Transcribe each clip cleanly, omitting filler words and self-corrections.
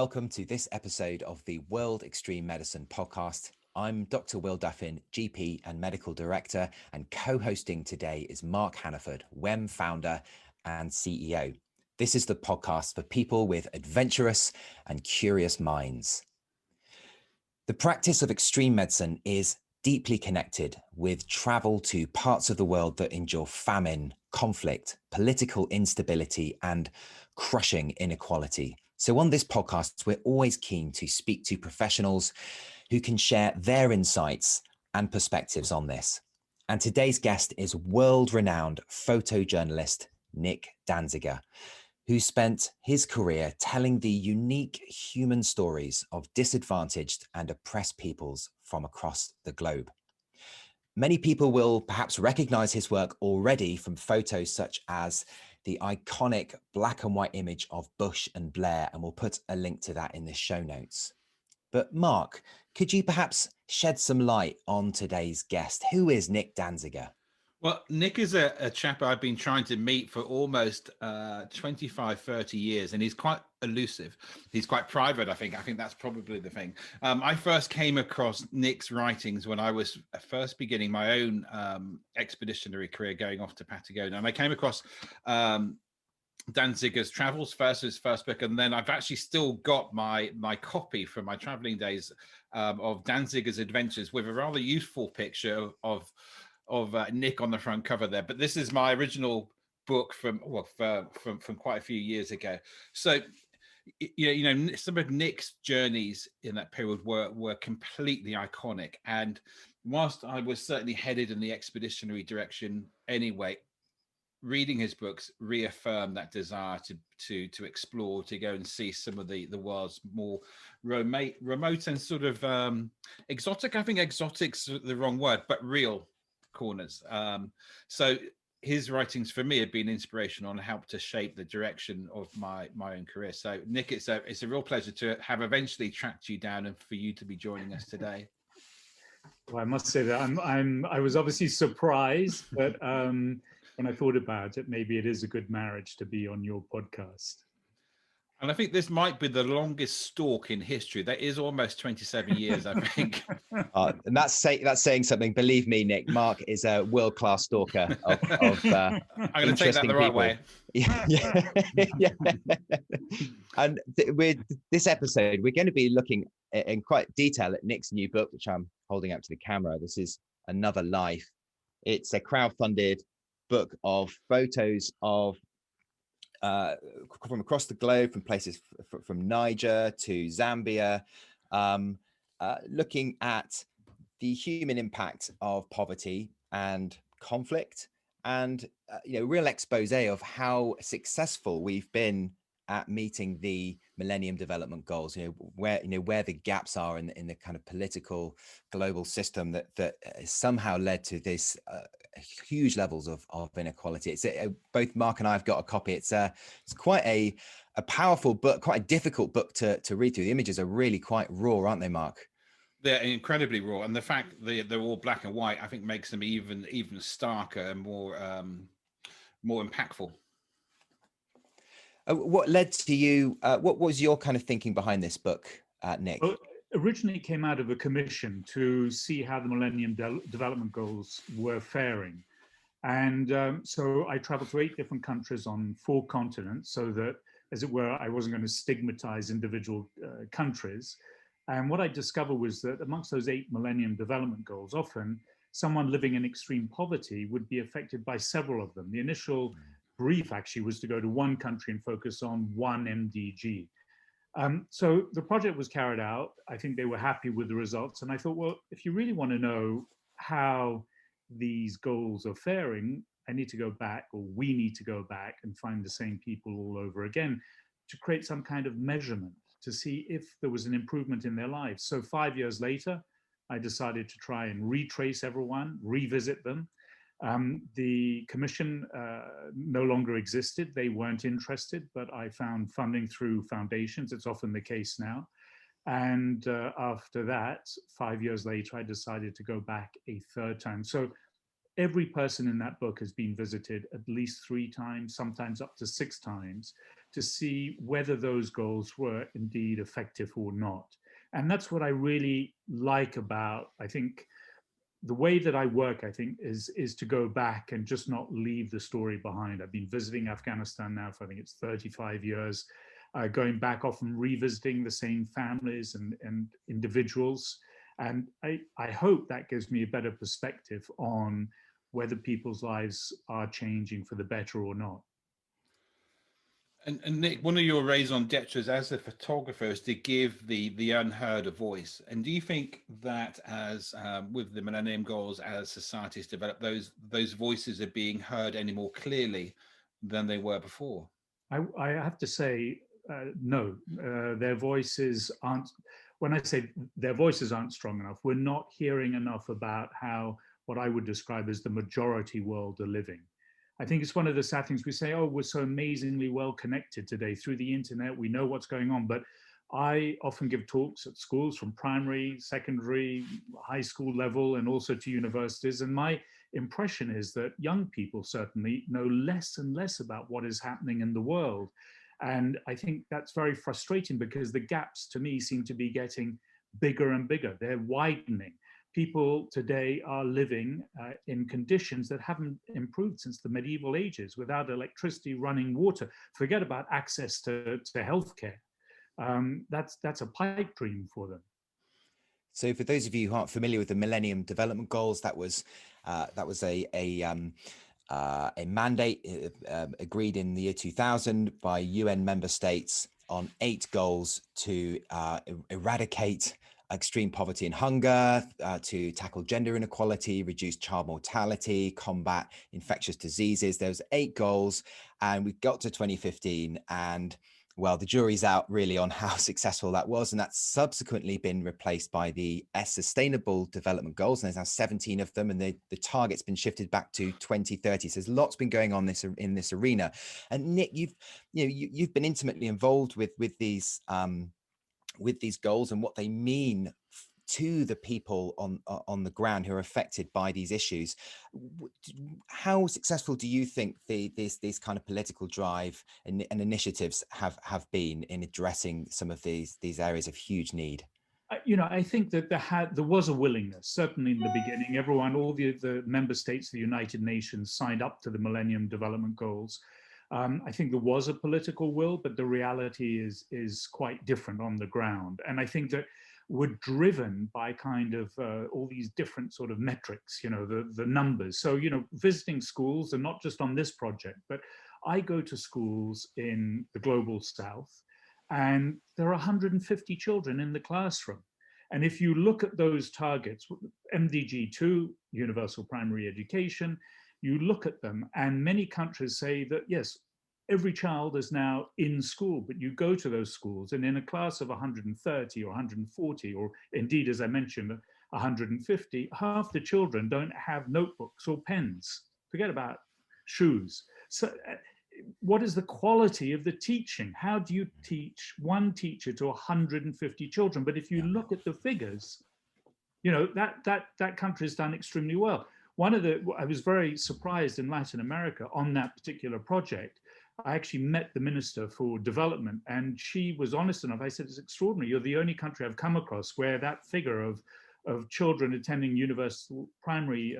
welcome to this episode of the World Extreme Medicine podcast. I'm Dr. Will Duffin, GP and Medical Director, and co-hosting today is Mark Hannaford, WEM founder and CEO. This is the podcast for people with adventurous and curious minds. The practice of extreme medicine is deeply connected with travel to parts of the world that endure famine, conflict, political instability, and crushing inequality. So on this podcast, we're always keen to speak to professionals who can share their insights and perspectives on this. And today's guest is world-renowned photojournalist Nick Danziger, who spent his career telling the unique human stories of disadvantaged and oppressed peoples from across the globe. Many people will perhaps recognize his work already from photos such as the iconic black and white image of Bush and Blair, and we'll put a link to that in the show notes. But Mark, could you perhaps shed some light on today's guest? Who is Nick Danziger? Well, Nick is a chap I've been trying to meet for almost 25, 30 years, and he's quite elusive. He's quite private, I think. I think that's probably the thing. I first came across Nick's writings when I was first beginning my own expeditionary career going off to Patagonia. And I came across Danziger's Travels first, his first book, and then I've actually still got my copy from my traveling days of Danziger's Adventures with a rather youthful picture of Nick on the front cover there. But this is my original book from quite a few years ago. So you know some of Nick's journeys in that period were completely iconic, and whilst I was certainly headed in the expeditionary direction anyway, reading his books reaffirmed that desire to explore, to go and see some of the world's more remote and sort of exotic. I think exotic's the wrong word, but real corners. So his writings for me have been inspirational and helped to shape the direction of my own career. So Nick, it's a real pleasure to have eventually tracked you down and for you to be joining us today. Well, I must say that I was obviously surprised, but when I thought about it, maybe it is a good marriage to be on your podcast. And I think this might be the longest stalk in history. That is almost 27 years, I think. And that's saying something. Believe me, Nick, Mark is a world-class stalker of I'm going to take that the right way. Yeah. And with this episode, we're going to be looking in quite detail at Nick's new book, which I'm holding up to the camera. This is Another Life. It's a crowdfunded book of photos of from across the globe, from places from Niger to Zambia, looking at the human impact of poverty and conflict, and real expose of how successful we've been at meeting the Millennium Development Goals. Where the gaps are in the kind of political global system that somehow led to this huge levels of inequality. It's both Mark and I have got a copy. It's quite a powerful book, quite a difficult book to read through. The images are really quite raw, aren't they, Mark? They're incredibly raw, and the fact they're all black and white, I think, makes them even starker and more impactful. What led to you? What was your kind of thinking behind this book, Nick? Well, originally it came out of a commission to see how the Millennium Development Goals were faring. And so I traveled to 8 different countries on 4 continents, so that, as it were, I wasn't going to stigmatize individual countries. And what I discovered was that amongst those 8 Millennium Development Goals, often someone living in extreme poverty would be affected by several of them. The initial brief actually was to go to one country and focus on one MDG. So the project was carried out. I think they were happy with the results. And I thought, well, if you really want to know how these goals are faring, I need to go back, or we need to go back and find the same people all over again to create some kind of measurement to see if there was an improvement in their lives. So 5 years later, I decided to try and retrace everyone, revisit them. The commission no longer existed. They weren't interested, but I found funding through foundations. It's often the case now. And after that, 5 years later, I decided to go back a 3rd time. So every person in that book has been visited at least 3 times, sometimes up to 6 times, to see whether those goals were indeed effective or not. And that's what I really like about, I think, the way that I work, I think, is to go back and just not leave the story behind. I've been visiting Afghanistan now for, I think it's 35 years, going back, often revisiting the same families and individuals. And I hope that gives me a better perspective on whether people's lives are changing for the better or not. And Nick, one of your raison d'etres as a photographer is to give the unheard a voice. And do you think that as with the Millennium Goals, as societies develop, those voices are being heard any more clearly than they were before? I have to say, no, their voices aren't, when I say their voices aren't strong enough, we're not hearing enough about how what I would describe as the majority world are living. I think it's one of the sad things. We say, oh, we're so amazingly well connected today through the internet. We know what's going on. But I often give talks at schools from primary, secondary, high school level, and also to universities. And my impression is that young people certainly know less and less about what is happening in the world. And I think that's very frustrating because the gaps to me seem to be getting bigger and bigger. They're widening. People today are living in conditions that haven't improved since the medieval ages, without electricity, running water. Forget about access to healthcare. That's a pipe dream for them. So for those of you who aren't familiar with the Millennium Development Goals, that was a mandate agreed in the year 2000 by UN member states on 8 goals to eradicate extreme poverty and hunger, to tackle gender inequality, reduce child mortality, combat infectious diseases. There was 8 goals, and we got to 2015, and well, the jury's out really on how successful that was, and that's subsequently been replaced by the Sustainable Development Goals, and there's now 17 of them, and the target's been shifted back to 2030. So there's lots been going on in this arena. And Nick, you've been intimately involved with these goals and what they mean to the people on the ground who are affected by these issues. How successful do you think these kind of political drive and initiatives have been in addressing some of these areas of huge need? I think that there was a willingness, certainly in the beginning. All the member states of the United Nations signed up to the Millennium Development Goals. I think there was a political will, but the reality is quite different on the ground. And I think that we're driven by kind of all these different sort of metrics, the numbers. So, visiting schools, and not just on this project, but I go to schools in the global South, and there are 150 children in the classroom. And if you look at those targets, MDG 2, universal primary education, you look at them, and many countries say that, yes, every child is now in school, but you go to those schools, and in a class of 130 or 140, or indeed, as I mentioned, 150, half the children don't have notebooks or pens. Forget about shoes. So what is the quality of the teaching? How do you teach one teacher to 150 children? But if you look at the figures, that country has done extremely well. I was very surprised in Latin America on that particular project. I actually met the Minister for Development, and she was honest enough. I said, it's extraordinary. You're the only country I've come across where that figure of children attending universal primary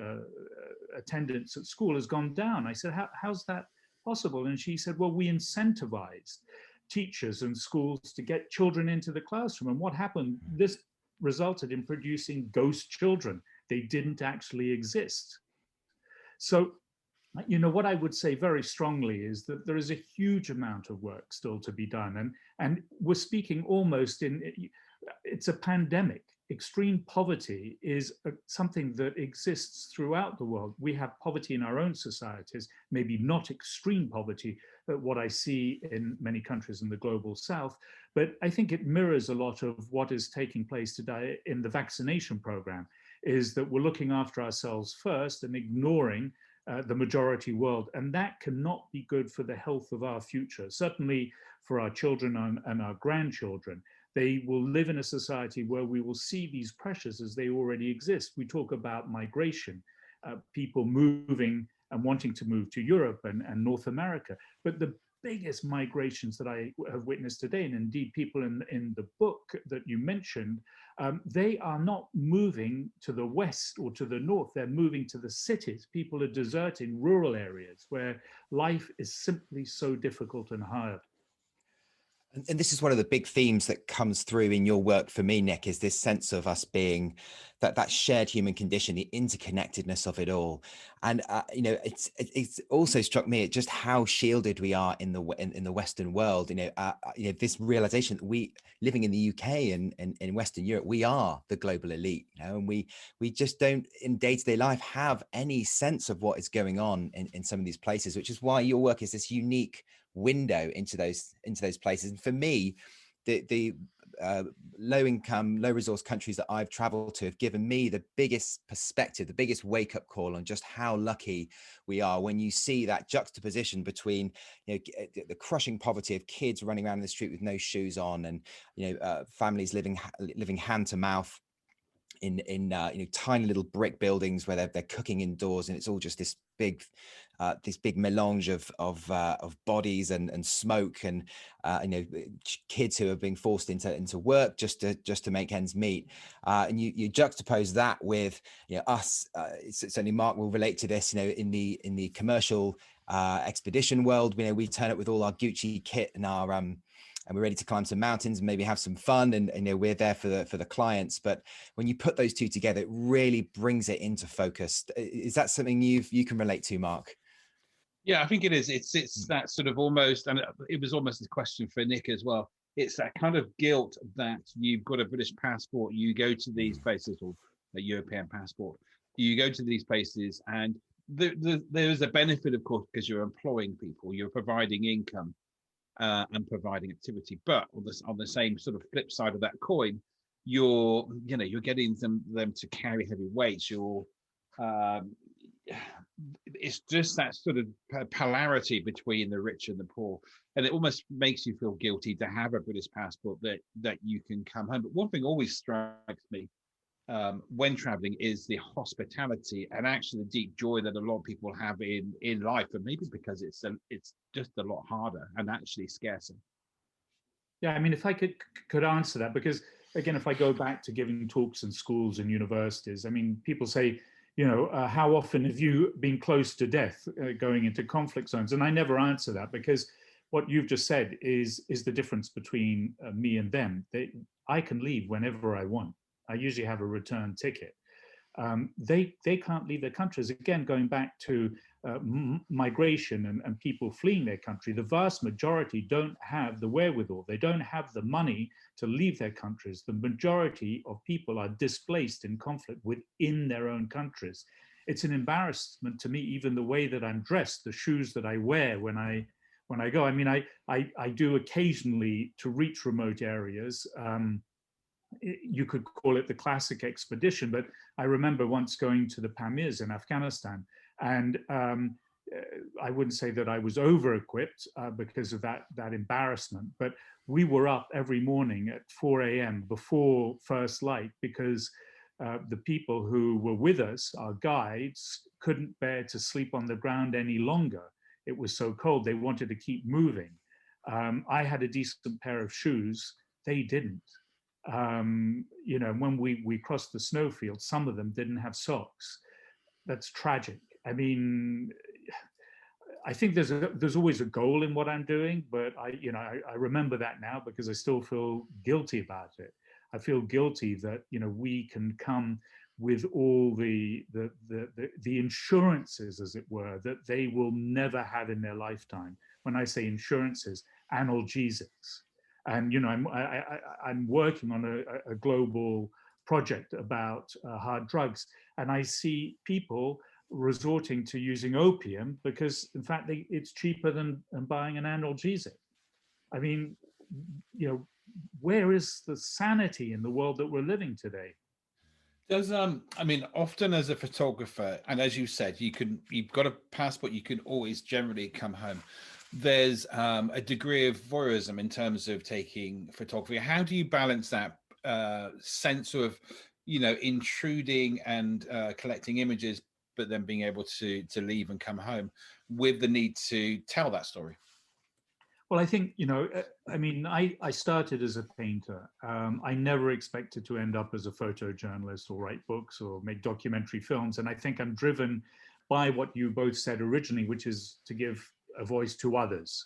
attendance at school has gone down. I said, how's that possible? And she said, well, we incentivized teachers and schools to get children into the classroom. And what happened? This resulted in producing ghost children. They didn't actually exist. So, what I would say very strongly is that there is a huge amount of work still to be done. And we're speaking almost it's a pandemic. Extreme poverty is something that exists throughout the world. We have poverty in our own societies, maybe not extreme poverty, but what I see in many countries in the global South. But I think it mirrors a lot of what is taking place today in the vaccination program, is that we're looking after ourselves first and ignoring the majority world. And that cannot be good for the health of our future, certainly for our children and our grandchildren. They will live in a society where we will see these pressures as they already exist. We talk about migration, people moving and wanting to move to Europe and North America. But the biggest migrations that I have witnessed today, and indeed people in the book that you mentioned, they are not moving to the west or to the north, they're moving to the cities. People are deserting rural areas where life is simply so difficult and hard. And this is one of the big themes that comes through in your work for me, Nick, is this sense of us being that shared human condition, the interconnectedness of it all. And it's also struck me at just how shielded we are in the Western world. This realization that we living in the UK and in Western Europe, we are the global elite, and we just don't in day-to-day life have any sense of what is going on in some of these places, which is why your work is this unique window into those places. And for me, the low income, low resource countries that I've traveled to have given me the biggest perspective, the biggest wake up call on just how lucky we are when you see that juxtaposition between the crushing poverty of kids running around in the street with no shoes on, and families living hand to mouth in tiny little brick buildings where they're cooking indoors, and it's all just this big melange of bodies and smoke, and kids who are being forced into work just to make ends meet, and you juxtapose that with us. Certainly Mark will relate to this. In the commercial expedition world, we turn up with all our Gucci kit and our and we're ready to climb some mountains and maybe have some fun, and we're there for the clients. But when you put those two together, it really brings it into focus. Is that something you can relate to, Mark? Yeah, I think it is. It's that sort of almost, and it was almost a question for Nick as well. It's that kind of guilt that you've got a British passport, you go to these places, or a European passport, you go to these places, and there's a benefit, of course, because you're employing people, you're providing income, and providing activity. But on the same sort of flip side of that coin, you're getting them to carry heavy weights. It's just that sort of polarity between the rich and the poor, and it almost makes you feel guilty to have a British passport that you can come home. But one thing always strikes me when traveling is the hospitality and actually the deep joy that a lot of people have in life, and maybe because it's just a lot harder and actually scarcer. Yeah, I mean, if I could answer that, because again, if I go back to giving talks in schools and universities, I mean, people say, how often have you been close to death going into conflict zones? And I never answer that, because what you've just said is the difference between me and them. I can leave whenever I want. I usually have a return ticket. They can't leave their countries. Again, going back to migration and people fleeing their country, the vast majority don't have the wherewithal. They don't have the money to leave their countries. The majority of people are displaced in conflict within their own countries. It's an embarrassment to me, even the way that I'm dressed, the shoes that I wear when I go. I mean, I do occasionally to reach remote areas. You could call it the classic expedition, but I remember once going to the Pamirs in Afghanistan, and I wouldn't say that I was over-equipped because of that embarrassment, but we were up every morning at 4 a.m. before first light, because the people who were with us, our guides, couldn't bear to sleep on the ground any longer. It was so cold, they wanted to keep moving. I had a decent pair of shoes, they didn't. When we crossed the snowfield, some of them didn't have socks. That's tragic. I mean, I think there's always a goal in what I'm doing, but I remember that now because I still feel guilty about it. I feel guilty that we can come with all the insurances, as it were, that they will never have in their lifetime. When I say insurances, analgesics. And I'm working on a global project about hard drugs, and I see people resorting to using opium because, in fact, it's cheaper than buying an analgesic. I mean, where is the sanity in the world that we're living today? I mean, often as a photographer, and as you said, you've got a passport, you can always generally come home. There's a degree of voyeurism in terms of taking photography. How do you balance that sense of, intruding and collecting images, but then being able to leave and come home with the need to tell that story? Well, I think, I mean, I started as a painter. I never expected to end up as a photojournalist or write books or make documentary films. And I think I'm driven by what you both said originally, which is to give a voice to others.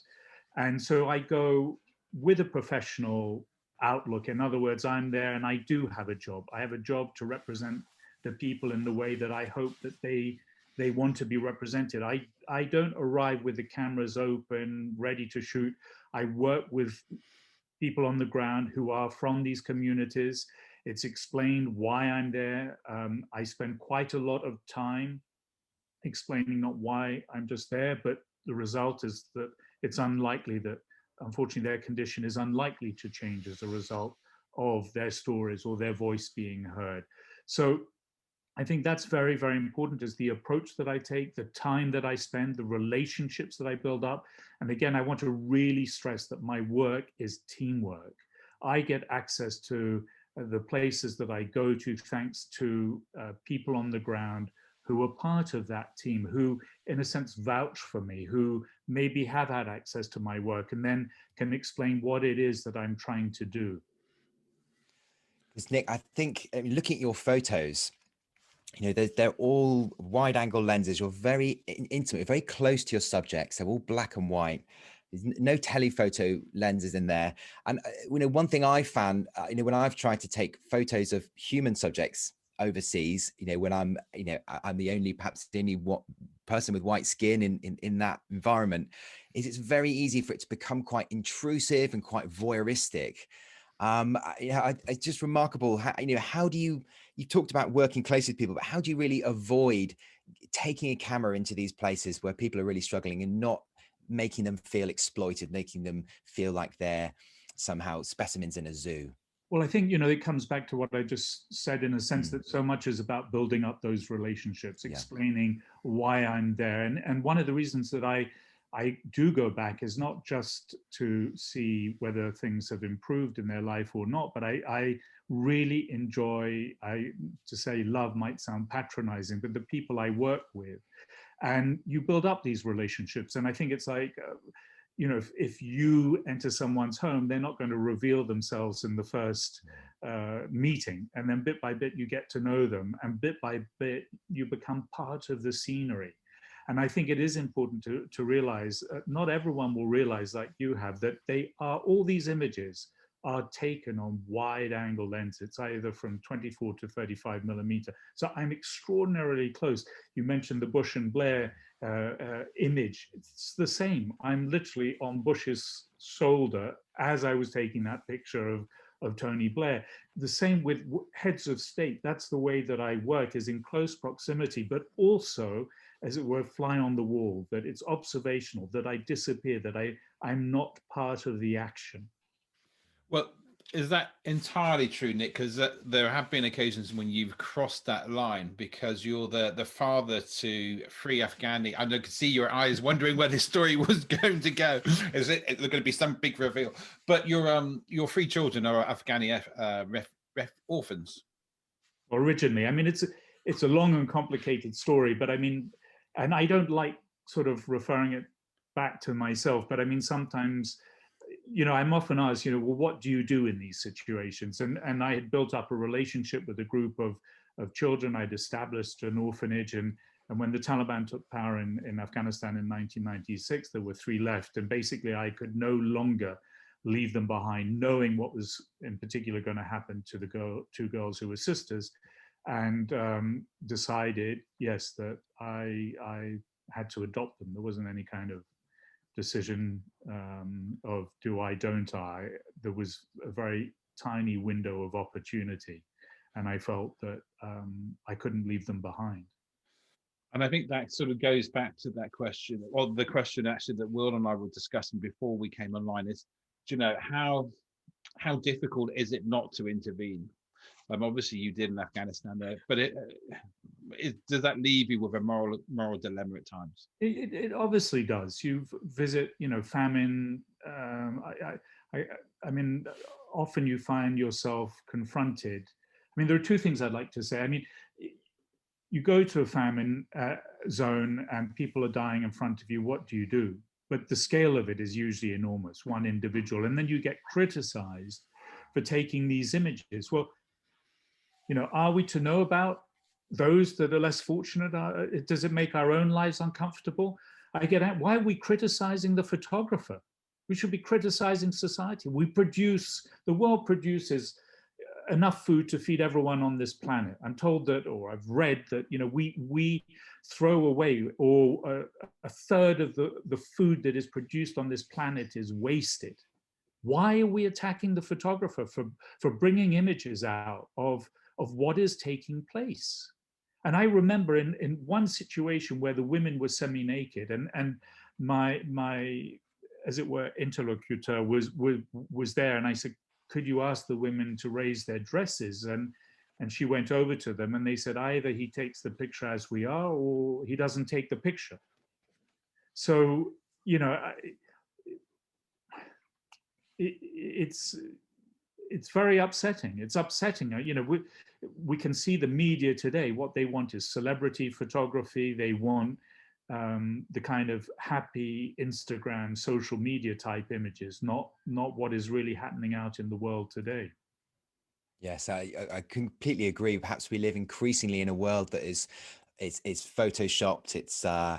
And so I go with a professional outlook. In other words, I'm there and I do have a job. I have a job to represent the people in the way that I hope that they want to be represented. I don't arrive with the cameras open, ready to shoot. I work with people on the ground who are from these communities. It's explained why I'm there. I spend quite a lot of time explaining not why I'm just there, but the result is that it's unlikely that, unfortunately, their condition is unlikely to change as a result of their stories or their voice being heard. So I think that's very, very important, is the approach that I take, the time that I spend, the relationships that I build up. And again, I want to really stress that my work is teamwork. I get access to the places that I go to thanks to people on the ground who are part of that team, who in a sense vouch for me, who maybe have had access to my work and then can explain what it is that I'm trying to do. Because Nick, I think, I mean, looking at your photos, they're all wide angle lenses. You're very intimate, very close to your subjects. They're all black and white. There's no telephoto lenses in there. And one thing I found, when I've tried to take photos of human subjects overseas, when I'm the only, perhaps the only person with white skin in that environment, is it's very easy for it to become quite intrusive and quite voyeuristic. It's just remarkable. How do you talked about working closely with people, but how do you really avoid taking a camera into these places where people are really struggling and not making them feel exploited, making them feel like they're somehow specimens in a zoo? Well, I think, it comes back to what I just said, in a sense that so much is about building up those relationships, explaining why I'm there. And one of the reasons that I do go back is not just to see whether things have improved in their life or not, but I really enjoy, to say love might sound patronizing, but the people I work with. And you build up these relationships. And I think it's like, if you enter someone's home, they're not going to reveal themselves in the first meeting. And then bit by bit, you get to know them. And bit by bit, you become part of the scenery. And I think it is important to realize, not everyone will realize, like you have, that all these images are taken on wide angle lens. It's either from 24 to 35 millimeter. So I'm extraordinarily close. You mentioned the Bush and Blair image. It's the same. I'm literally on Bush's shoulder as I was taking that picture of Tony Blair. The same with heads of state. That's the way that I work, is in close proximity, but also, as it were, fly on the wall, that it's observational, that I disappear, that I'm not part of the action. Well, is that entirely true, Nick? Because there have been occasions when you've crossed that line, because you're the father to 3 Afghani. I could see your eyes wondering where this story was going to go. Is it going to be some big reveal? But your 3 children are Afghani orphans. Originally, I mean, it's a long and complicated story, but I mean, and I don't like sort of referring it back to myself, but I mean, sometimes, I'm often asked, well, what do you do in these situations? And I had built up a relationship with a group of children. I'd established an orphanage, and when the Taliban took power in Afghanistan in 1996, there were 3 left, and basically I could no longer leave them behind, knowing what was in particular going to happen to the 2 girls who were sisters, and decided, yes, that I had to adopt them. There wasn't any kind of decision of do I, don't I. There was a very tiny window of opportunity, and I felt that I couldn't leave them behind. And I think that sort of goes back to that question, or the question actually that Will and I were discussing before we came online, is, how difficult is it not to intervene? Obviously you did in Afghanistan there, but does that leave you with a moral dilemma at times? It obviously does. You visit, famine. I mean, often you find yourself confronted. I mean, there are 2 things I'd like to say. I mean, you go to a famine zone and people are dying in front of you. What do you do? but the scale of it is usually enormous, one individual. And then you get criticized for taking these images. Well, are we to know about those that are less fortunate? Does it make our own lives uncomfortable? I get at, why are we criticizing the photographer? We should be criticizing society. The world produces enough food to feed everyone on this planet. I'm told that, or I've read that, we throw away, or a third of the food that is produced on this planet is wasted. Why are we attacking the photographer for bringing images out of what is taking place? And I remember in one situation where the women were semi-naked, and my as it were interlocutor was there, and I said, could you ask the women to raise their dresses? And she went over to them, and they said, either he takes the picture as we are, or he doesn't take the picture. So, it's very upsetting. It's upsetting. We can see the media today. What they want is celebrity photography. They want the kind of happy Instagram, social media type images, not what is really happening out in the world today. Yes, I completely agree. Perhaps we live increasingly in a world that it's photoshopped,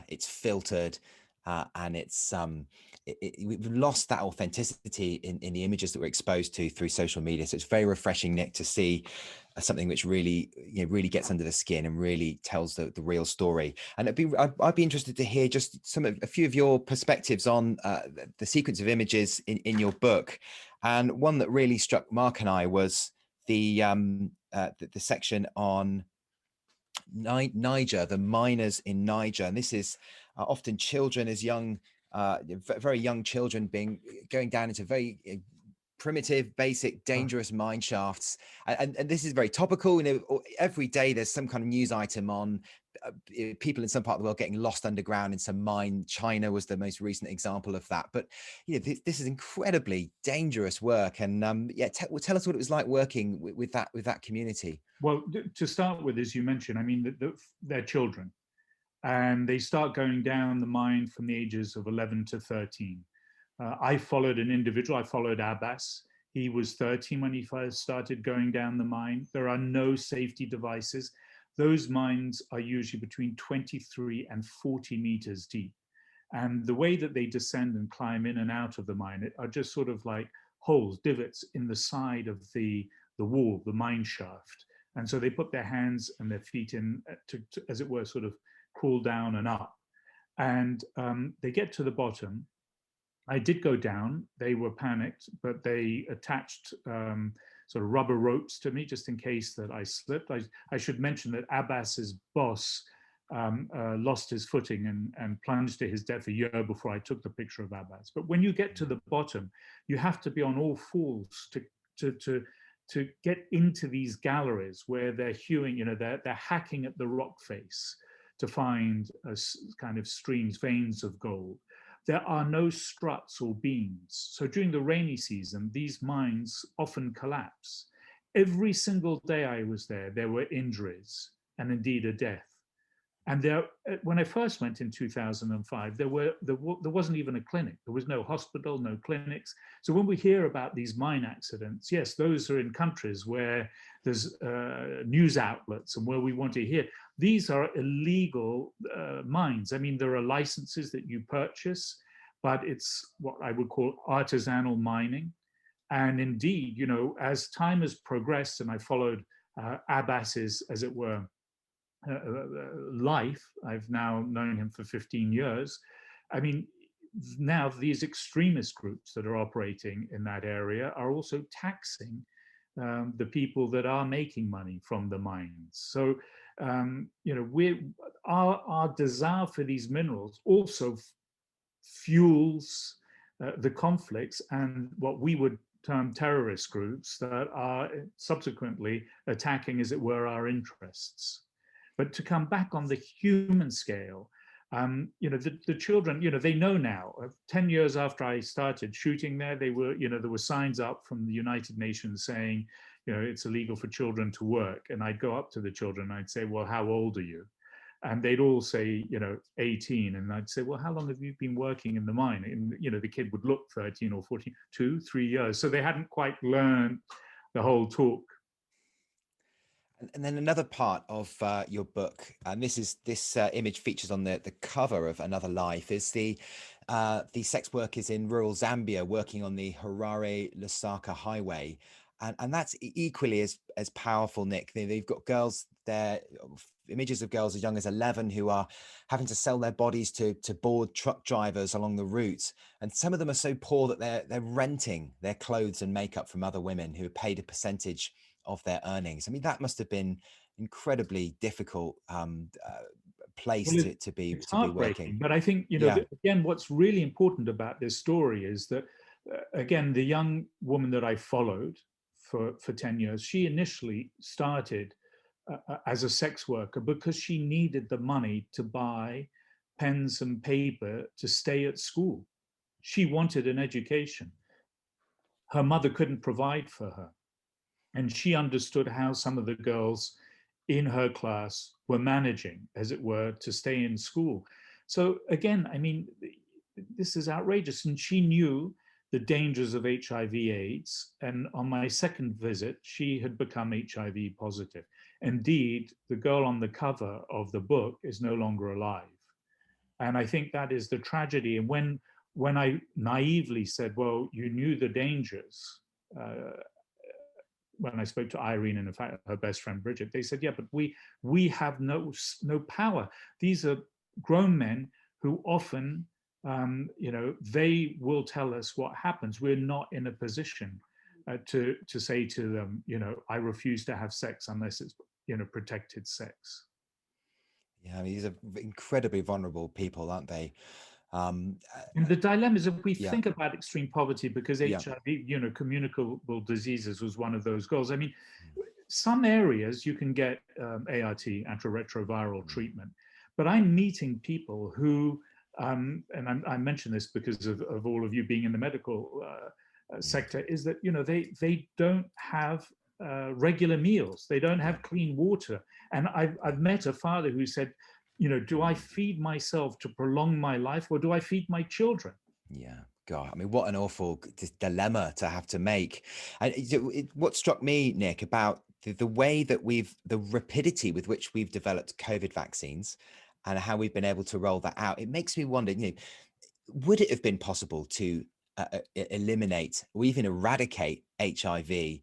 it's filtered, and we've lost that authenticity in the images that we're exposed to through social media. So it's very refreshing, Nick, to see something which really gets under the skin and really tells the real story. And I'd be interested to hear just a few of your perspectives on the sequence of images in your book. And one that really struck Mark and I was the section on Niger, the miners in Niger. And this is often children as young, very young children going down into very primitive, basic, dangerous mine shafts. And this is very topical. Every day there's some kind of news item on people in some part of the world getting lost underground in some mine. China was the most recent example of that. But this is incredibly dangerous work. And tell us what it was like working with that community. Well, to start with, as you mentioned, I mean, they're children, and they start going down the mine from the ages of 11 to 13. I followed an individual. I followed Abbas. He was 13 when he first started going down the mine. There are no safety devices. Those mines are usually between 23 and 40 meters deep. And the way that they descend and climb in and out of the mine are just sort of like holes, divots in the side of the wall, the mine shaft. And so they put their hands and their feet in to as it were, sort of crawl down and up. And they get to the bottom. I did go down. They were panicked, but they attached sort of rubber ropes to me just in case that I slipped. I should mention that Abbas's boss lost his footing and plunged to his death a year before I took the picture of Abbas. But when you get to the bottom, you have to be on all fours to get into these galleries where they're hewing, they're hacking at the rock face to find kind of streams, veins of gold. There are no struts or beams. So during the rainy season, these mines often collapse. Every single day I was there were injuries and indeed a death. And when I first went in 2005, there wasn't even a clinic. There was no hospital, no clinics. So when we hear about these mine accidents, yes, those are in countries where there's news outlets and where we want to hear. These are illegal mines. I mean, there are licenses that you purchase, but it's what I would call artisanal mining. And indeed, as time has progressed, and I followed Abbas's, as it were, life, I've now known him for 15 years. I mean, now these extremist groups that are operating in that area are also taxing the people that are making money from the mines. So, our desire for these minerals also fuels the conflicts and what we would term terrorist groups that are subsequently attacking, as it were, our interests. But to come back on the human scale, the children, they know now. 10 years after I started shooting there, there were signs up from the United Nations saying, it's illegal for children to work. And I'd go up to the children and I'd say, well, how old are you? and they'd all say, 18. And I'd say, well, how long have you been working in the mine? And, the kid would look 13 or 14, 2-3 years. So they hadn't quite learned the whole talk. And then another part of your book, and this image features on the cover of Another Life, is the sex workers in rural Zambia working on the Harare-Lusaka highway, and that's equally as powerful, Nick. They've got girls there, images of girls as young as 11 who are having to sell their bodies to bored truck drivers along the route, and some of them are so poor that they're renting their clothes and makeup from other women who are paid a percentage of their earnings. I mean, that must have been incredibly difficult place to be working. But I think, again, what's really important about this story is that, again, the young woman that I followed for 10 years, she initially started as a sex worker because she needed the money to buy pens and paper to stay at school. She wanted an education. Her mother couldn't provide for her. And she understood how some of the girls in her class were managing, as it were, to stay in school. So again, I mean, this is outrageous. And she knew the dangers of HIV/AIDS. And on my second visit, she had become HIV positive. Indeed, the girl on the cover of the book is no longer alive. And I think that is the tragedy. And when I naively said, well, you knew the dangers, when I spoke to Irene and in fact her best friend Bridget, they said, yeah, but we have no power. These are grown men who often, they will tell us what happens. We're not in a position to say to them, I refuse to have sex unless it's, protected sex. Yeah, I mean, these are incredibly vulnerable people, aren't they? And the dilemma is, if we think about extreme poverty, because HIV, communicable diseases was one of those goals. I mean, some areas you can get ART, antiretroviral treatment, but I'm meeting people who, and I mention this because of all of you being in the medical sector, is that, they don't have regular meals. They don't have clean water. And I've met a father who said, do I feed myself to prolong my life, or do I feed my children? Yeah, God, I mean, what an awful dilemma to have to make. And what struck me, Nick, about the way that the rapidity with which we've developed COVID vaccines and how we've been able to roll that out, it makes me wonder, would it have been possible to eliminate or even eradicate HIV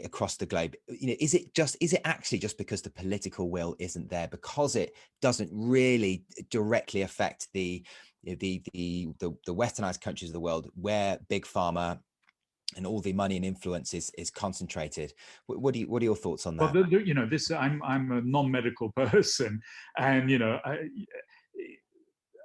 across the globe? Is it actually just because the political will isn't there, because it doesn't really directly affect the westernized countries of the world where big pharma and all the money and influence is concentrated? What are your thoughts on that? Well, this I'm a non-medical person, and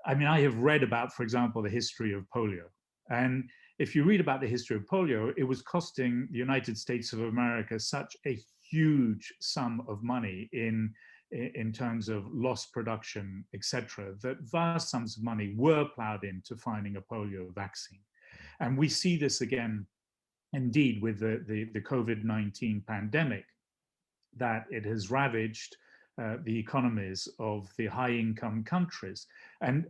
I mean, I have read about, for example, the history of polio. And if you read about the history of polio, it was costing the United States of America such a huge sum of money in terms of lost production, etc., that vast sums of money were plowed into finding a polio vaccine. And we see this again, indeed, with the COVID-19 pandemic, that it has ravaged the economies of the high-income countries. And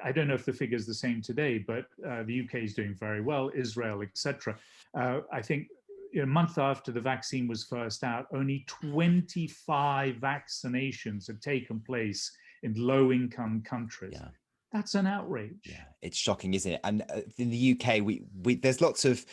I don't know if the figure is the same today, but the UK is doing very well, Israel, etc. I think a month after the vaccine was first out, only 25 vaccinations had taken place in low-income countries. Yeah. That's an outrage. Yeah, it's shocking, isn't it? And in the UK, we there's lots of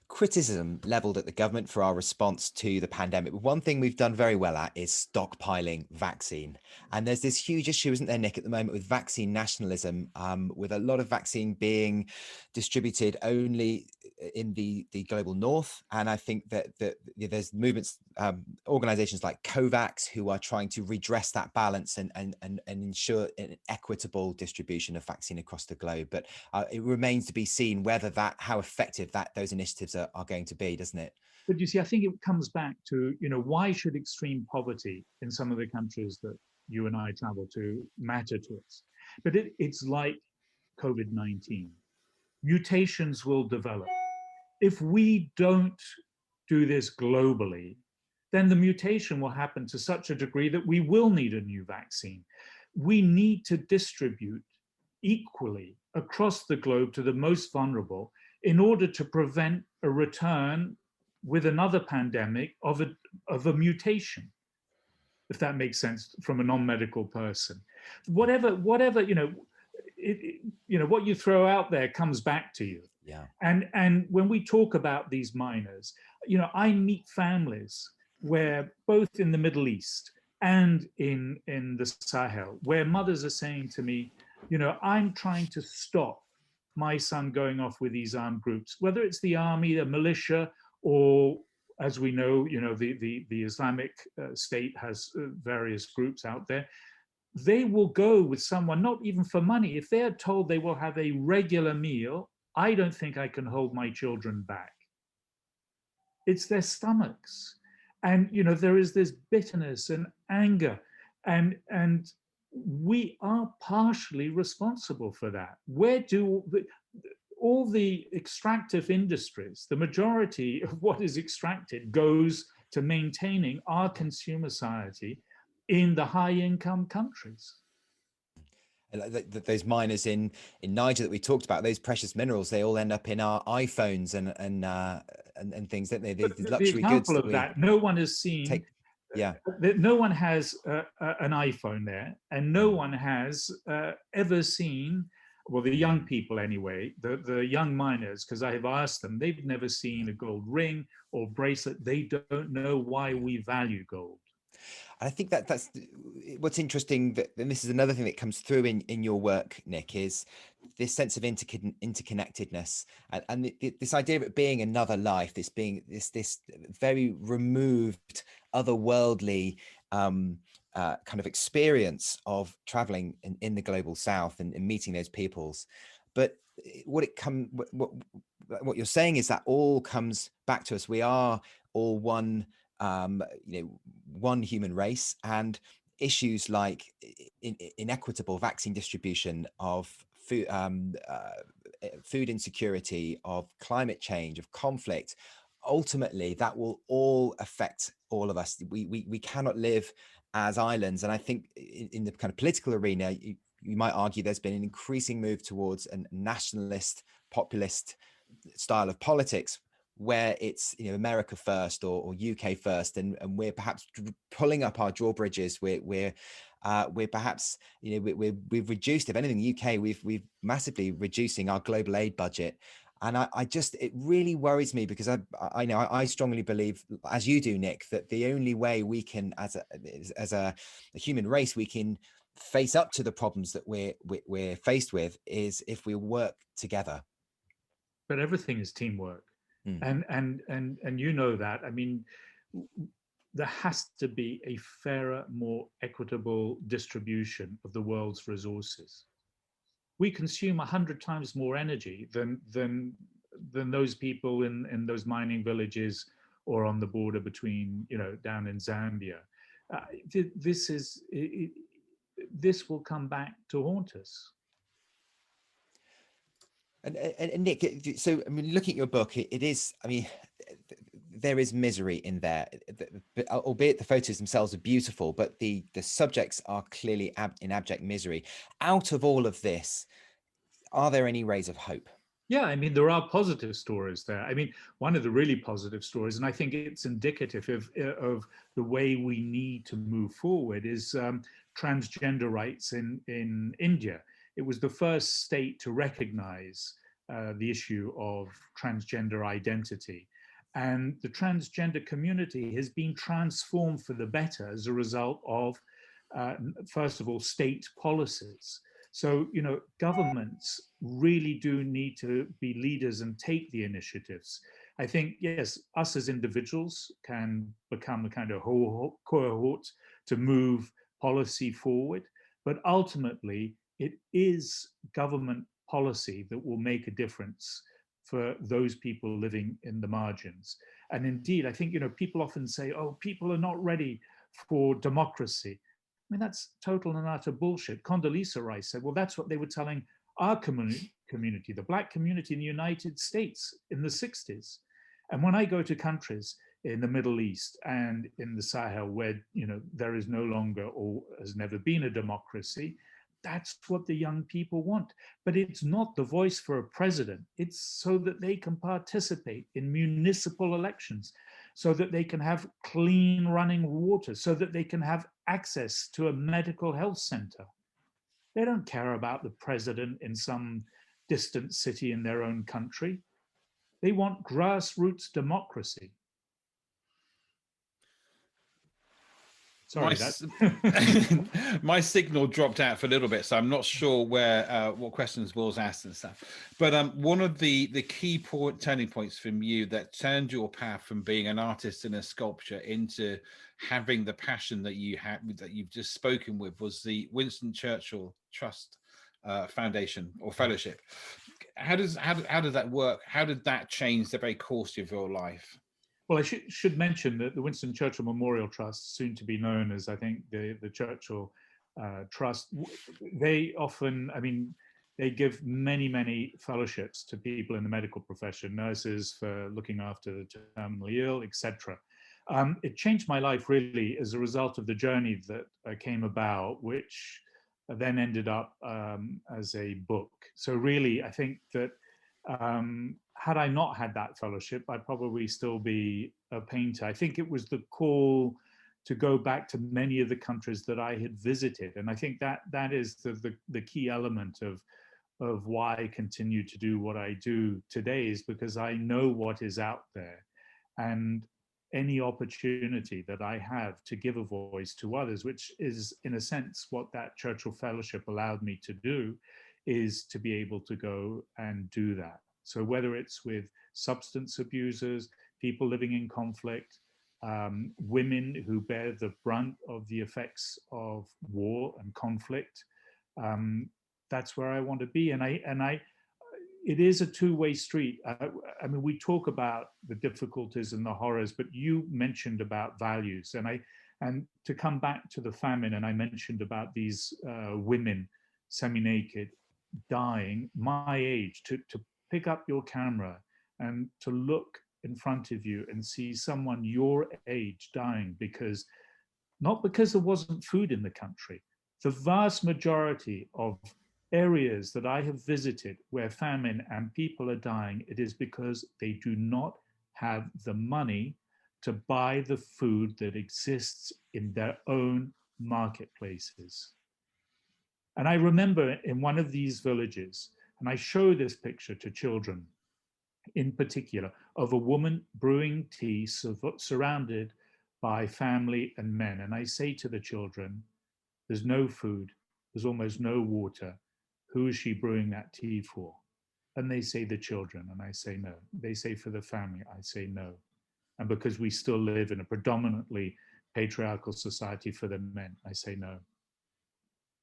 criticism leveled at the government for our response to the pandemic. But one thing we've done very well at is stockpiling vaccine. And there's this huge issue, isn't there, Nick, at the moment with vaccine nationalism, with a lot of vaccine being distributed only in the global north. And I think that there's movements, organizations like COVAX, who are trying to redress that balance and ensure an equitable distribution of vaccine across the globe. But it remains to be seen whether how effective those initiatives are going to be, doesn't it? But you see, I think it comes back to, why should extreme poverty in some of the countries that you and I travel to matter to us? But it's like COVID-19. Mutations will develop. If we don't do this globally, then the mutation will happen to such a degree that we will need a new vaccine. we need to distribute equally across the globe to the most vulnerable in order to prevent a return with another pandemic of a mutation, if that makes sense from a non-medical person. Whatever, what you throw out there comes back to you. Yeah. And when we talk about these miners, I meet families where both in the Middle East and in the Sahel, where mothers are saying to me, I'm trying to stop my son going off with these armed groups, whether it's the army, the militia, or as we know, the Islamic State has various groups out there. They will go with someone, not even for money. If they are told they will have a regular meal, I don't think I can hold my children back. It's their stomachs. And, there is this bitterness and anger. And we are partially responsible for that. Where do all the extractive industries, the majority of what is extracted goes to maintaining our consumer society in the high income countries. Those miners in Niger that we talked about, those precious minerals, they all end up in our iPhones and things, don't they? The luxury goods of that, no one has seen. No one has an iPhone there, and no one has ever seen. Well, the young people anyway, the young miners, because I have asked them, they've never seen a gold ring or bracelet. They don't know why we value gold. I think that's what's interesting, and this is another thing that comes through in your work, Nick, is this sense of interconnectedness and this idea of it being another life, this being this very removed, otherworldly kind of experience of traveling in the global south and meeting those peoples. But what you're saying is that all comes back to us. We are all one. One human race, and issues like inequitable vaccine distribution, of food insecurity, of climate change, of conflict, ultimately that will all affect all of us. We cannot live as islands. And I think in the kind of political arena, you might argue there's been an increasing move towards a nationalist, populist style of politics, where it's America first or UK first, and we're perhaps pulling up our drawbridges. We're perhaps we've reduced, if anything, UK we've massively reducing our global aid budget, and it really worries me, because I strongly believe, as you do, Nick, that the only way we can, as a human race, we can face up to the problems that we're faced with is if we work together. But everything is teamwork. And that. I mean, there has to be a fairer, more equitable distribution of the world's resources. We consume 100 times more energy than those people in those mining villages or on the border between, down in Zambia. This will come back to haunt us. And Nick, so I mean, looking at your book, it is, I mean, there is misery in there, albeit the photos themselves are beautiful, but the subjects are clearly in abject misery. Out of all of this, are there any rays of hope? Yeah, I mean, there are positive stories there. I mean, one of the really positive stories, and I think it's indicative of the way we need to move forward, is transgender rights in India. It was the first state to recognize the issue of transgender identity. And the transgender community has been transformed for the better as a result of, first of all, state policies. So, governments really do need to be leaders and take the initiatives. I think, yes, us as individuals can become a kind of cohort to move policy forward, but ultimately, it is government policy that will make a difference for those people living in the margins. And indeed, I think, people often say, oh, people are not ready for democracy. I mean, that's total and utter bullshit. Condoleezza Rice said, well, that's what they were telling our community, the Black community in the United States in the 60s. And when I go to countries, in the Middle East and in the Sahel, where there is no longer or has never been a democracy. That's what the young people want. But it's not the voice for a president. It's so that they can participate in municipal elections, so that they can have clean running water, so that they can have access to a medical health center. They don't care about the president in some distant city in their own country. They want grassroots democracy. Sorry, my signal dropped out for a little bit, so I'm not sure where what questions Will's asked and stuff. But one of the key turning points from you that turned your path from being an artist and a sculptor into having the passion that you had, that you've just spoken with, was the Winston Churchill Trust Foundation or Fellowship. How does that work? How did that change the very course of your life? Well, I should mention that the Winston Churchill Memorial Trust, soon to be known as, I think, the Churchill Trust, they often, they give many fellowships to people in the medical profession, nurses for looking after the terminally ill, etc. It changed my life really as a result of the journey that came about, which then ended up as a book. So really, I think that had I not had that fellowship, I'd probably still be a painter. I think it was the call to go back to many of the countries that I had visited. And I think that is the key element of why I continue to do what I do today, is because I know what is out there. And any opportunity that I have to give a voice to others, which is in a sense what that Churchill Fellowship allowed me to do, is to be able to go and do that. So whether it's with substance abusers, people living in conflict, women who bear the brunt of the effects of war and conflict, that's where I want to be. And it is a two-way street. We talk about the difficulties and the horrors, but you mentioned about values, and to come back to the famine, and I mentioned about these women semi-naked dying, my age, to pick up your camera and to look in front of you and see someone your age dying not because there wasn't food in the country. The vast majority of areas that I have visited where famine and people are dying, it is because they do not have the money to buy the food that exists in their own marketplaces. And I remember in one of these villages, and I show this picture to children in particular, of a woman brewing tea surrounded by family and men. And I say to the children, there's no food, there's almost no water. Who is she brewing that tea for? And they say the children, and I say no. They say for the family, I say no. And because we still live in a predominantly patriarchal society, for the men, I say no.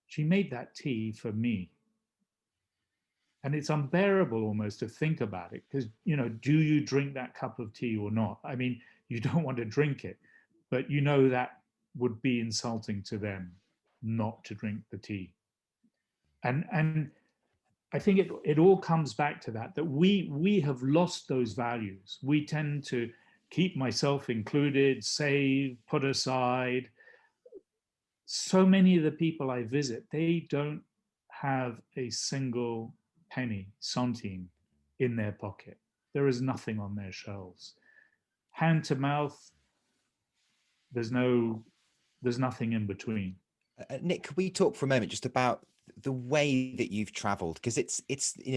She made that tea for me. And it's unbearable almost to think about it, because, do you drink that cup of tea or not? You don't want to drink it, but that would be insulting to them not to drink the tea. And I think it all comes back to that we have lost those values. We tend to keep, myself included, save, put aside. So many of the people I visit, they don't have a single penny, centime, in their pocket. There is nothing on their shelves. Hand to mouth, there's nothing in between. Nick, could we talk for a moment just about the way that you've traveled? Because it's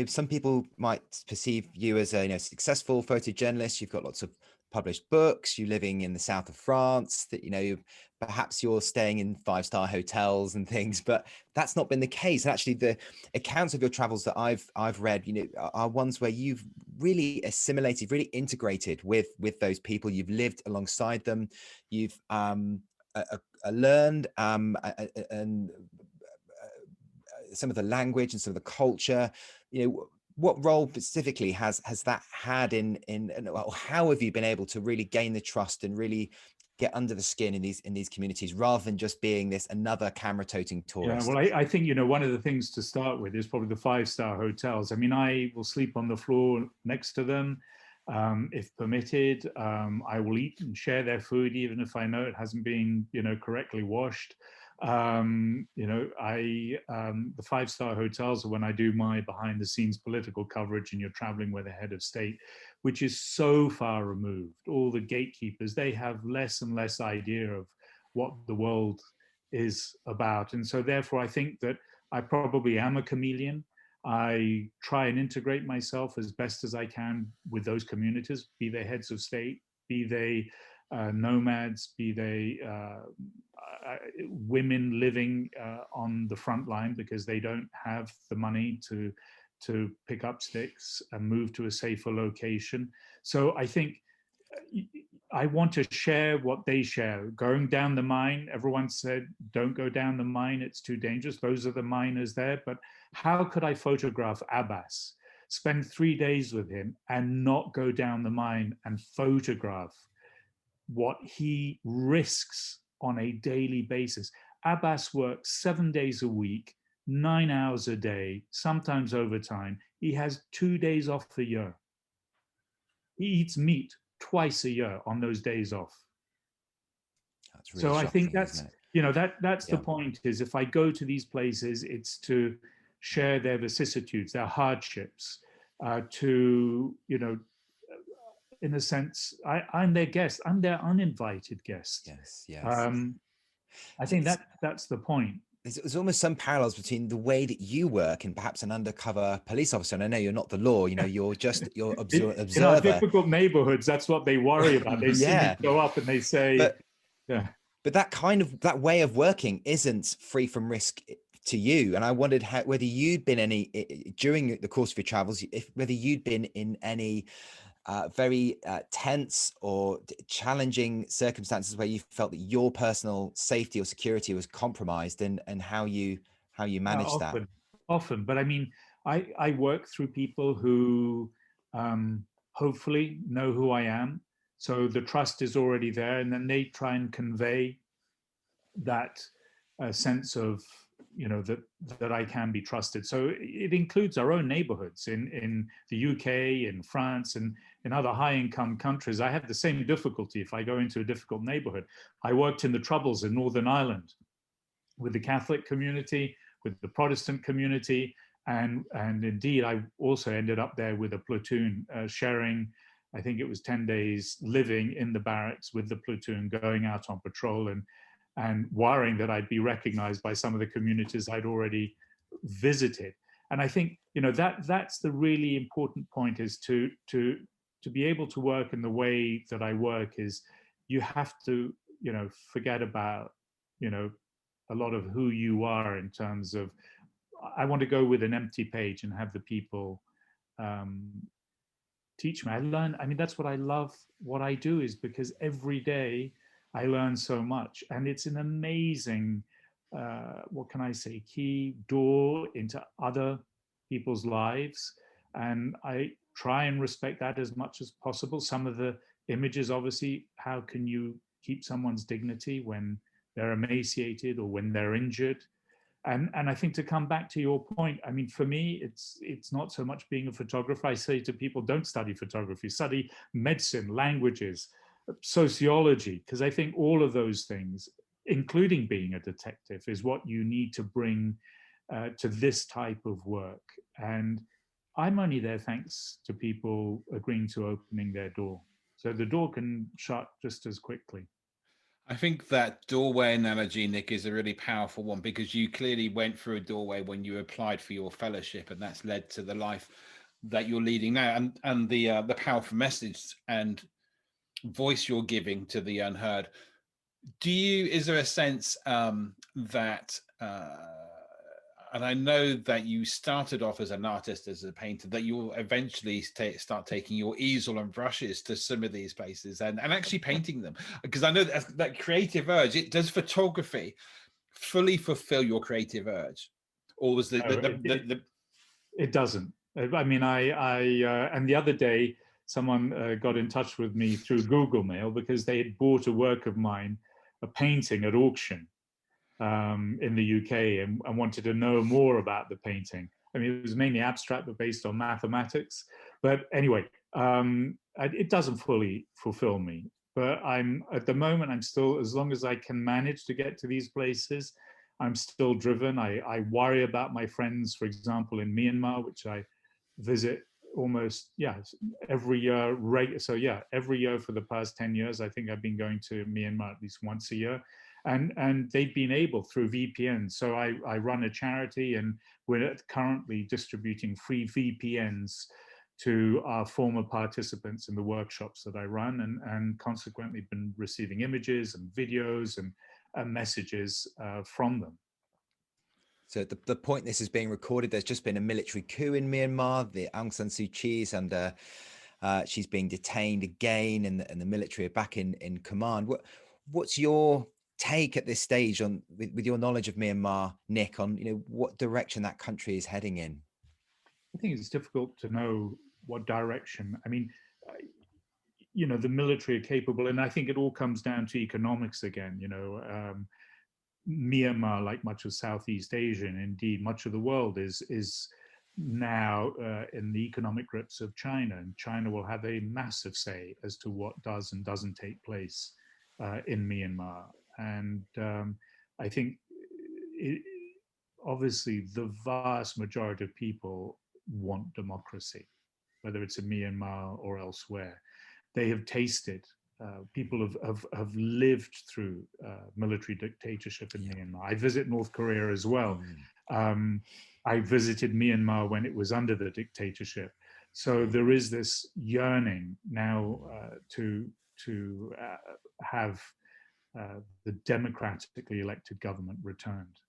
some people might perceive you as a successful photojournalist. You've got lots of published books. You're living in the south of France. That perhaps you're staying in 5-star hotels and things, but that's not been the case. And actually, the accounts of your travels that I've read, are ones where you've really assimilated, really integrated with those people. You've lived alongside them. You've learned and some of the language and some of the culture. What role specifically has that had in how have you been able to really gain the trust and really get under the skin in these communities, rather than just being this another camera-toting tourist? Yeah, well, I think one of the things to start with is probably the 5-star hotels. I will sleep on the floor next to them. If permitted, I will eat and share their food, even if I know it hasn't been, correctly washed. The five-star hotels are when I do my behind-the-scenes political coverage, and you're traveling with a head of state, which is so far removed. All the gatekeepers, they have less and less idea of what the world is about. And so therefore, I think that I probably am a chameleon. I try and integrate myself as best as I can with those communities, be they heads of state, be they nomads, be they women living on the front line because they don't have the money to pick up sticks and move to a safer location. So I think I want to share what they share. Going down the mine, everyone said, don't go down the mine, it's too dangerous. Those are the miners there. But how could I photograph Abbas, spend 3 days with him and not go down the mine and photograph what he risks on a daily basis? Abbas works 7 days a week, 9 hours a day, sometimes overtime. He has 2 days off a year. He eats meat twice a year on those days off. That's really so shocking, I think that's, isn't it? That's Yeah. the point, is if I go to these places, it's to share their vicissitudes, their hardships, to, in a sense, I'm their guest. I'm their uninvited guest. Yes, yes. I think that's the point. There's almost some parallels between the way that you work and perhaps an undercover police officer. And I know you're not the law, you're observer. In our difficult neighborhoods, that's what they worry about. They see Yeah. me go up and they say, But that way of working isn't free from risk to you. And I wondered whether you'd been during the course of your travels, whether you'd been in any very tense or challenging circumstances where you felt that your personal safety or security was compromised, and how you managed that. Often. But I mean, I work through people who hopefully know who I am. So the trust is already there. And then they try and convey that sense of, that I can be trusted. So it includes our own neighborhoods in the UK, in France, and in other high-income countries. I have the same difficulty if I go into a difficult neighborhood. I worked in the Troubles in Northern Ireland with the Catholic community, with the Protestant community, and indeed I also ended up there with a platoon, sharing, I think it was 10 days living in the barracks with the platoon, going out on patrol and worrying that I'd be recognized by some of the communities I'd already visited. And I think, that's the really important point, is to be able to work in the way that I work. Is you have to, forget about, a lot of who you are in terms of, I want to go with an empty page and have the people teach me. That's what I love. What I do is because every day I learn so much, and it's an amazing, what can I say, key door into other people's lives. And I try and respect that as much as possible. Some of the images, obviously, how can you keep someone's dignity when they're emaciated or when they're injured? And I think, to come back to your point, for me, it's not so much being a photographer. I say to people, don't study photography, study medicine, languages, sociology, because I think all of those things, including being a detective, is what you need to bring to this type of work. And I'm only there thanks to people agreeing to opening their door. So the door can shut just as quickly. I think that doorway analogy, Nick, is a really powerful one, because you clearly went through a doorway when you applied for your fellowship, and that's led to the life that you're leading now, and the powerful message and voice you're giving to the unheard. Is there a sense that and I know that you started off as an artist, as a painter, that you'll eventually start taking your easel and brushes to some of these places and actually painting them? Because I know that creative urge, does photography fully fulfill your creative urge? Or was it doesn't. And the other day, someone got in touch with me through Google Mail because they had bought a work of mine, a painting, at auction in the UK, and wanted to know more about the painting. It was mainly abstract, but based on mathematics. But anyway, It doesn't fully fulfill me. But I'm at the moment, I'm still, as long as I can manage to get to these places, I'm still driven. I worry about my friends, for example, in Myanmar, which I visit almost, every year. So yeah, every year for the past 10 years, I think I've been going to Myanmar at least once a year. And they've been able through VPNs. So I run a charity, and we're currently distributing free VPNs to our former participants in the workshops that I run, and consequently been receiving images and videos and messages from them. So at the point this is being recorded, there's just been a military coup in Myanmar. The Aung San Suu Kyi is under, she's being detained again, and the military are back in command. What's your take at this stage on, with your knowledge of Myanmar, Nick, on what direction that country is heading in? I think it's difficult to know what direction. I mean, the military are capable, and I think it all comes down to economics again. Myanmar, like much of Southeast Asia, and indeed much of the world, is now in the economic grips of China, and China will have a massive say as to what does and doesn't take place in Myanmar. And I think obviously the vast majority of people want democracy, whether it's in Myanmar or elsewhere. They have tasted, people have lived through military dictatorship in Myanmar. I visit North Korea as well. I visited Myanmar when it was under the dictatorship. So there is this yearning now to have the democratically elected government returned.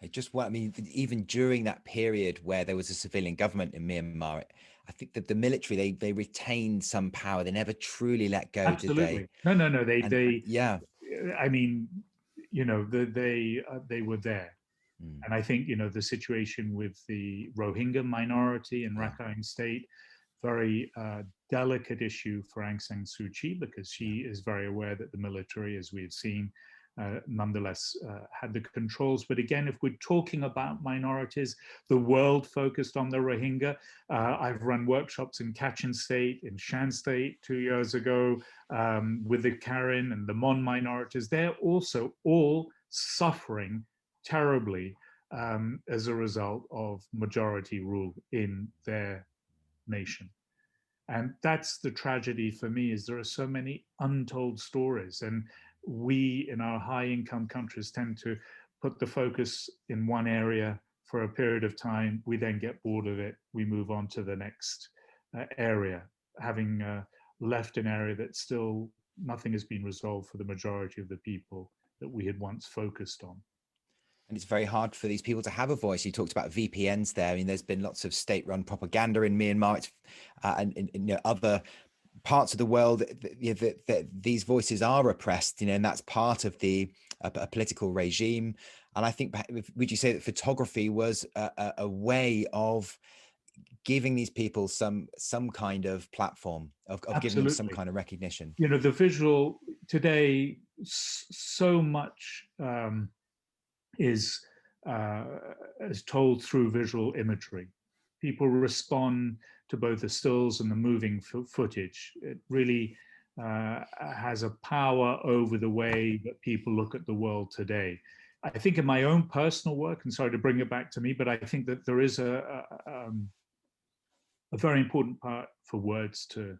I mean, even during that period where there was a civilian government in Myanmar, I think that the military, they retained some power. They never truly let go, Absolutely. did they? No. They yeah. I mean, they were there. And I think, the situation with the Rohingya minority in Rakhine State, very delicate issue for Aung San Suu Kyi, because she is very aware that the military, as we've seen, nonetheless had the controls. But again, if we're talking about minorities, the world focused on the Rohingya. I've run workshops in Kachin State, in Shan State 2 years ago, with the Karen and the Mon minorities. They're also all suffering terribly as a result of majority rule in their nation. And that's the tragedy for me, is there are so many untold stories. And we in our high income countries tend to put the focus in one area for a period of time. We then get bored of it. We move on to the next area, having left an area that still nothing has been resolved for the majority of the people that we had once focused on. And it's very hard for these people to have a voice. You talked about VPNs there. I mean, there's been lots of state-run propaganda in Myanmar, and in other parts of the world that these voices are repressed, and that's part of a political regime. And I think, would you say that photography was a way of giving these people some kind of platform, of giving them some kind of recognition? The visual today, so much is told through visual imagery. People respond to both the stills and the moving footage. It really has a power over the way that people look at the world today. I think in my own personal work, and sorry to bring it back to me, but I think that there is a very important part for words to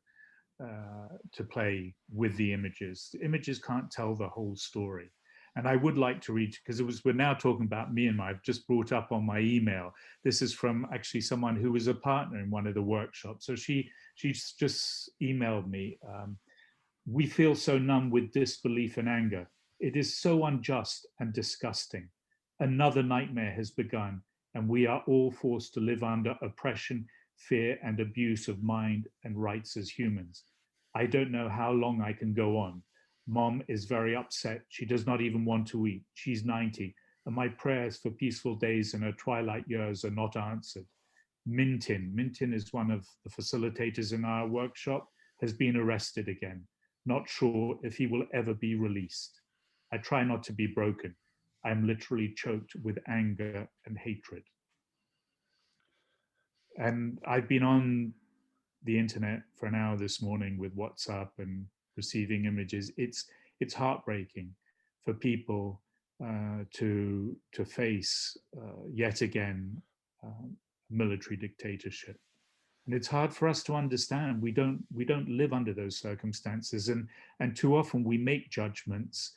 play with the images. The images can't tell the whole story. And I would like to read, because we're now talking about Myanmar. I've just brought up on my email. This is from actually someone who was a partner in one of the workshops. So she just emailed me. We feel so numb with disbelief and anger. It is so unjust and disgusting. Another nightmare has begun, and we are all forced to live under oppression, fear, and abuse of mind and rights as humans. I don't know how long I can go on. Mom is very upset. She does not even want to eat. She's 90, and my prayers for peaceful days in her twilight years are not answered. Mintin is one of the facilitators in our workshop, has been arrested again. Not sure if he will ever be released. I try not to be broken. I'm literally choked with anger and hatred. And I've been on the internet for an hour this morning with WhatsApp and receiving images. It's heartbreaking for people to face yet again military dictatorship. And it's hard for us to understand. We don't live under those circumstances, and too often we make judgments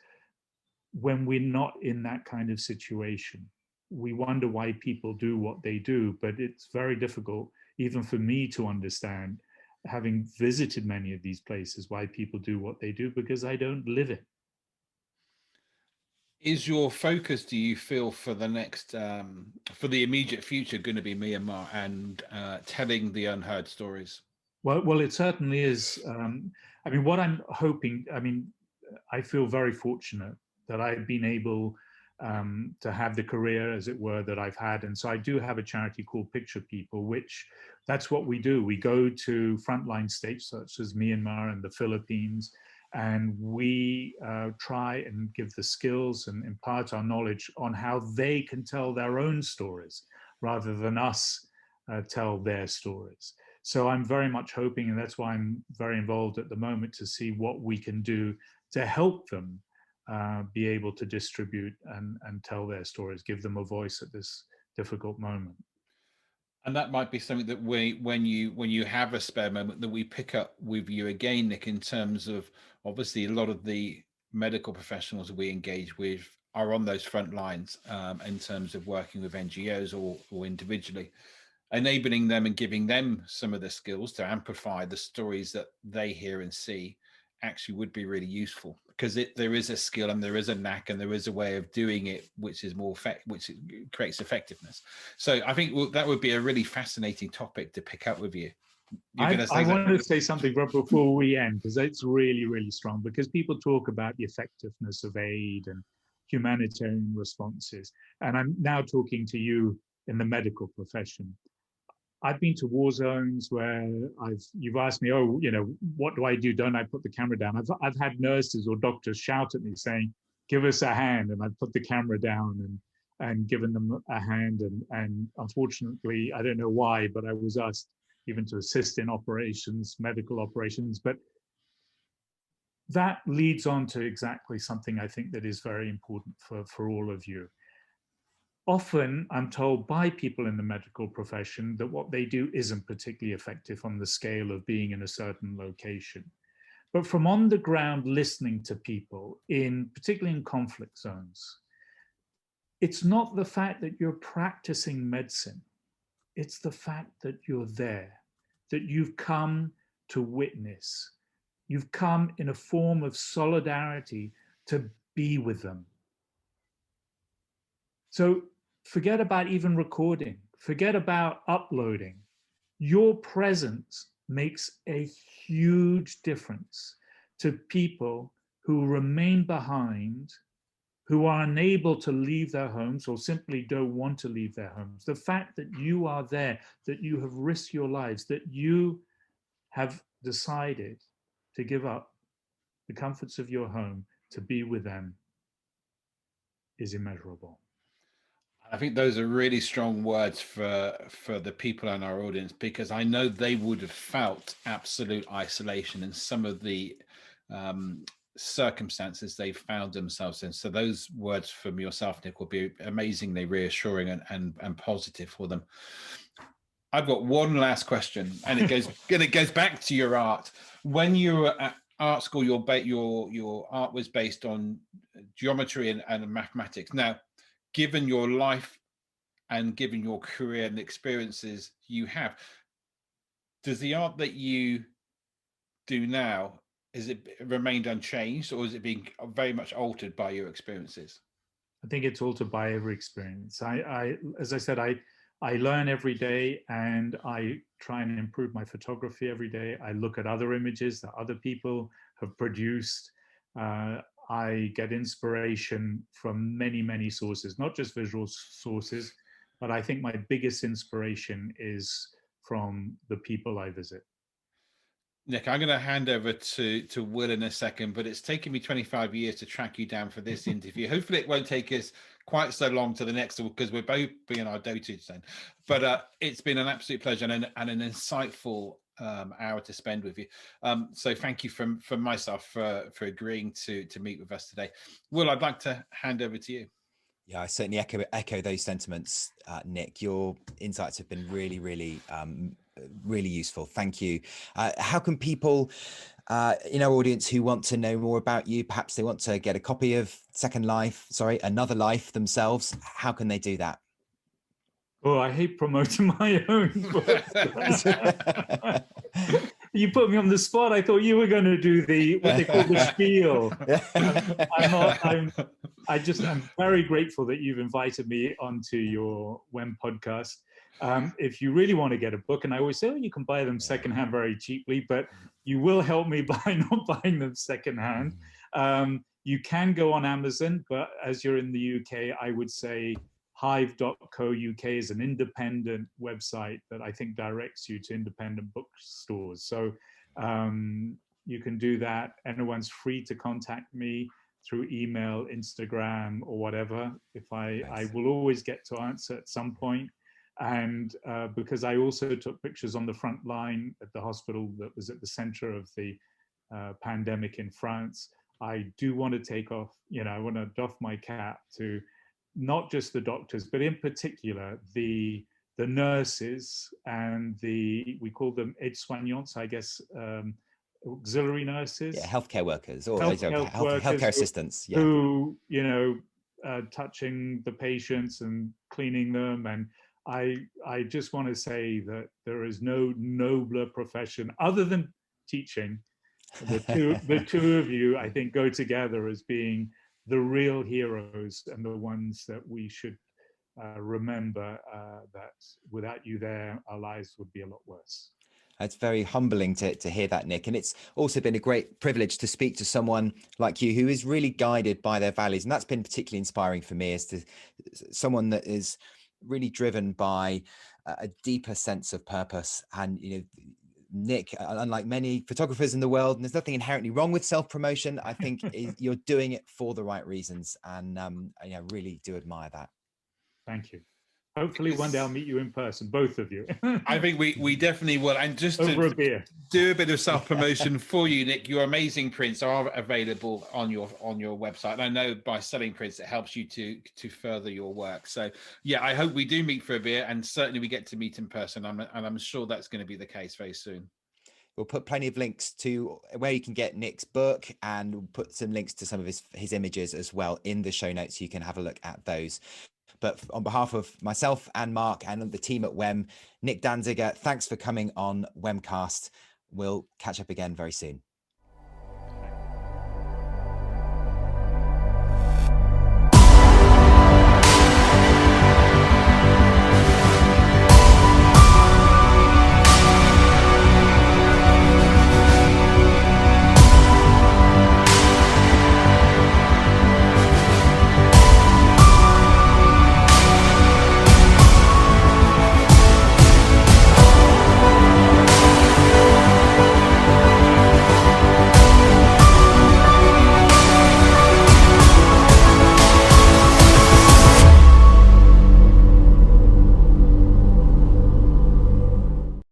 when we're not in that kind of situation. We wonder why people do what they do, but it's very difficult, even for me, to understand, having visited many of these places, why people do what they do, because I don't live it. Is your focus, do you feel, for the next, for the immediate future, going to be Myanmar and telling the unheard stories? Well, it certainly is. I mean, what I'm hoping, I mean, I feel very fortunate that I've been able to have the career, as it were, that I've had. And so I do have a charity called Picture People, which that's what we do. We go to frontline states such as Myanmar and the Philippines, and we try and give the skills and impart our knowledge on how they can tell their own stories rather than us tell their stories. So I'm very much hoping, and that's why I'm very involved at the moment, to see what we can do to help them be able to distribute and tell their stories, give them a voice at this difficult moment. And that might be something that when you have a spare moment, that we pick up with you again, Nick, in terms of, obviously, a lot of the medical professionals we engage with are on those front lines in terms of working with NGOs or individually, enabling them and giving them some of the skills to amplify the stories that they hear and see actually would be really useful, because there is a skill and there is a knack and there is a way of doing it which is more which creates effectiveness. So I think that would be a really fascinating topic to pick up with you. I want to say something before we end, because it's really, really strong, because people talk about the effectiveness of aid and humanitarian responses. And I'm now talking to you in the medical profession. I've been to war zones where you've asked me, oh, you know, what do I do? Don't I put the camera down? I've had nurses or doctors shout at me saying, give us a hand. And I've put the camera down and given them a hand. And unfortunately, I don't know why, but I was asked even to assist in operations, medical operations. But that leads on to exactly something I think that is very important for all of you. Often I'm told by people in the medical profession that what they do isn't particularly effective on the scale of being in a certain location. But from on the ground listening to people, particularly in conflict zones, it's not the fact that you're practicing medicine, it's the fact that you're there, that you've come to witness. You've come in a form of solidarity to be with them. So forget about even recording, forget about uploading. Your presence makes a huge difference to people who remain behind, who are unable to leave their homes or simply don't want to leave their homes. The fact that you are there, that you have risked your lives, that you have decided to give up the comforts of your home to be with them is immeasurable. I think those are really strong words for the people in our audience, because I know they would have felt absolute isolation in some of the circumstances they found themselves in. So those words from yourself, Nick, will be amazingly reassuring and positive for them. I've got one last question, and it goes back to your art. When you were at art school, your art was based on geometry and mathematics. Now, given your life and given your career and experiences you have, does the art that you do now, is it remained unchanged, or is it being very much altered by your experiences? I think it's altered by every experience. As I said, I learn every day, and I try and improve my photography every day. I look at other images that other people have produced. I get inspiration from many, many sources, not just visual sources, but I think my biggest inspiration is from the people I visit. Nick, I'm going to hand over to Will in a second, but it's taken me 25 years to track you down for this interview. Hopefully it won't take us quite so long to the next one, because we're both being our dotage then. But it's been an absolute pleasure and an insightful hour to spend with you. So thank you from myself for agreeing to meet with us today. Will, I'd like to hand over to you. Yeah, I certainly echo those sentiments, Nick. Your insights have been really, really, really useful. Thank you. How can people in our audience who want to know more about you, perhaps they want to get a copy of Another Life themselves, how can they do that? Oh, I hate promoting my own books. You put me on the spot. I thought you were going to do what they call the spiel. I'm not. I'm very grateful that you've invited me onto your WEM podcast. If you really want to get a book, and I always say, you can buy them secondhand very cheaply, but you will help me by not buying them secondhand. You can go on Amazon, but as you're in the UK, I would say hive.co.uk is an independent website that I think directs you to independent bookstores. So you can do that. Anyone's free to contact me through email, Instagram, or whatever. I will always get to answer at some point. And because I also took pictures on the front line at the hospital that was at the center of the pandemic in France, I do want to take off, I want to doff my cap to not just the doctors, but in particular the nurses and we call them aides-soignants, I guess, auxiliary nurses. Yeah, healthcare workers or healthcare assistants. Yeah. Who, touching the patients and cleaning them. And I just want to say that there is no nobler profession other than teaching. The two of you, I think, go together as being the real heroes and the ones that we should remember, that without you there, our lives would be a lot worse. It's very humbling to hear that, Nick. And it's also been a great privilege to speak to someone like you who is really guided by their values. And that's been particularly inspiring for me, as to someone that is really driven by a deeper sense of purpose. And, Nick, unlike many photographers in the world, and there's nothing inherently wrong with self-promotion, I think you're doing it for the right reasons. And I really do admire that. Thank you. Hopefully one day I'll meet you in person, both of you. I think we definitely will. And just over to a beer. Do a bit of self-promotion for you, Nick, your amazing prints are available on your website. And I know by selling prints, it helps you to further your work. So yeah, I hope we do meet for a beer, and certainly we get to meet in person. And I'm sure that's going to be the case very soon. We'll put plenty of links to where you can get Nick's book, and we'll put some links to some of his images as well in the show notes. You can have a look at those. But on behalf of myself and Mark and the team at WEM, Nick Danziger, thanks for coming on WEMcast. We'll catch up again very soon.